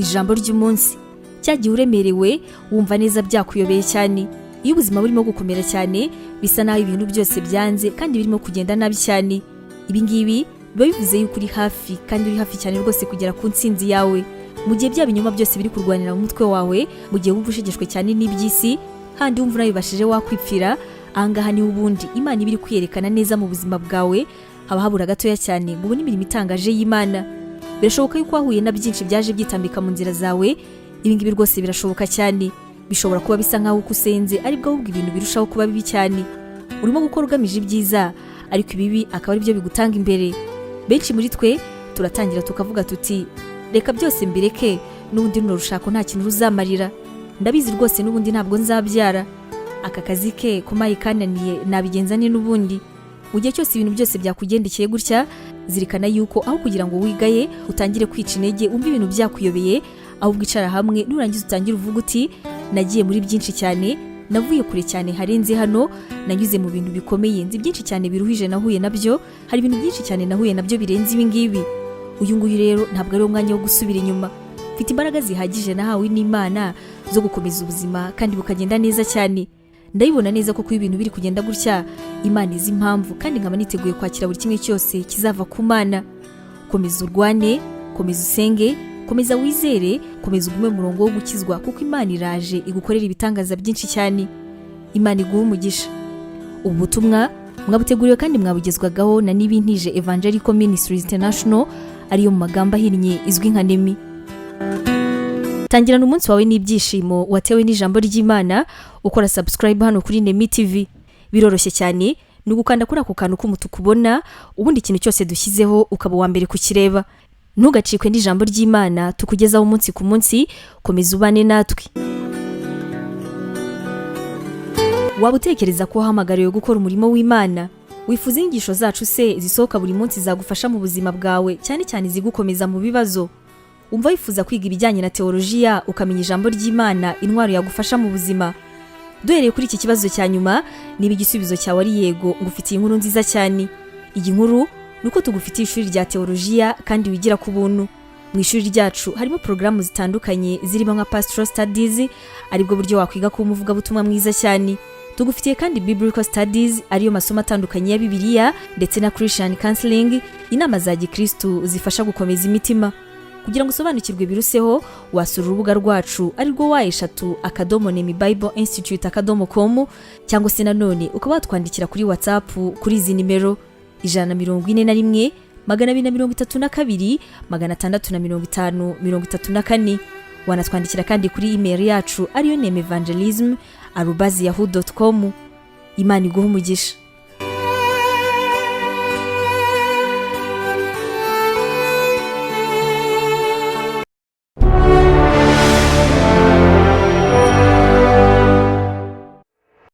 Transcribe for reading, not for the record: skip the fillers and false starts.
ijambo ry'umunsi. Cyagiye uremerewe wumva neza byakuyobeye cyane. Iyo ubuzima burimo gukomera cyane bisa naho ibintu byose byanze kandi birimo kugenda nabi cyane. Ibi ngibi biba bivuze yuko uri hafi kandi uri hafi cyane rwose kugera ku ntsinzi yawe. Mu gihe bya binyoma byose biri kurwanira mu mutwe wawe, mu gihe wumva ushegeshwe cyane n'iby'isi, handi wumva unabibashije wakwipfira, ahangaha ni ubundi Imana ibiri kwiyerekana neza mu buzima bwawe. Haba habura gatoya cyane ngo ubone imirimo itangaje y'Imana. Birashoboka yuko wahuye na byinshi byaje byitambika mu nzira zawe. Ibi ngibi rwose birashoboka cyane. Bishobora kuba bisa nkaho uko usenze aribwo ahubwo ibintu birushaho kuba bibi cyane. Urimo gukora ugamije ibyiza ariko ibibi akaba ari byo bigutanga imbere. Benshi muri twe turatangira tukavuga tuti reka byose mbireke, n'ubundi runo rushako nta kintu ruzamarira. Ndabizi rwose n'ubundi ntabwo nzabyara. Aka kazi ke kumaye kananiye nabigenza ni n'ubundi. Mu gihe cyose ibintu byose byakugendekeye gutya, zirikana yuko aho kugira ngo wigaye utangire kwica intege umva ibintu byakuyobeye, ahubwo icara hamwe nurangiza utangire uvuga uti nagiye muri byinshi cyane, navuye kure cyane harenze hano, nanyuze mu bintu bikomeye, nzi byinshi cyane biruhije nahuye nabyo, hari ibintu byinshi cyane nahuye nabyo birenze ibi ngibi. Uyu nguyu rero ntabwo ari umwanya wo gusubira inyuma. Mfite imbaraga zihagije nahawe n'Imana zo gukomeza ubuzima kandi bukagenda neza cyane. Ndabibona neza ko ibintu biri kugenda gutya Imana izi impamvu kandi nkaba niteguye kwakira buri kimwe cyose kizava ku Mana. Komeza urwane, komeza usenge, komeza wizere, komeza ugume mu murongo wo gukizwa kuko Imana iraje igukorera ibitangaza byinshi cyane. Imana iguha umugisha. Ubu butumwa mwabuteguriwe kandi mwabugezwagaho na Nibintije Evangelical Ministries International, ariyo mu magambo ahinnye izwi nka Nemi. Tangirana umunsi wawe n'ibyishimo watewe n'ijambo ry'Imana ukora subscribe hano kuri Nemi TV. Biroroshye cyane, ni ugukanda kuri ako kantu k'umutuku ubona, ubundi ikintu cyose dushyizeho ukaba wa mbere kukireba. Ntugacikwe n'ijambo ry'Imana tukugezaho umunsi ku munsi. Komeza ubane natwe. Waba utekereza ko wahamagariwe gukora umurimo w'Imana? Wifuza inyigisho zacu se zisohoka buri munsi zagufasha mu buzima bwawe, cyane cyane zigukomeza mu bibazo? Umva wifuza kwiga ibijyanye na teolojiya ukamenya ijambo ry'Imana, intwaro yagufasha mu buzima? Duhereye kuri iki kibazo cya nyuma, niba igisubizo cyawe ari yego, ngufitiye inkuru nziza cyane. Iyi nkuru nuko tugufitiye ishuri rya teolojiya kandi wigira ku buntu. Mu ishuri ryacu harimo porogaramu zitandukanye zirimo nka Pastoral Studies, aribwo buryo wakwiga kuba umuvugabutumwa mwiza cyane. Tugufitiye kandi Biblical Studies, ariyo masomo atandukanye ya Bibiliya, ndetse na Christian Counseling, inama za Gikristo zifasha gukomeza imitima. Kugira ngo usobanukirwe biruseho, wasura urubuga rwacu arirwo wa@nemibibleinstitute.com, cyangwa se nanone ukaba watwandikira kuri WhatsApp kuri izi nimero 141 232 650 Wanatwandikira kandi kuri email yacu ariyo nemevangelism@yahoo.com. Imana iguha umugisha.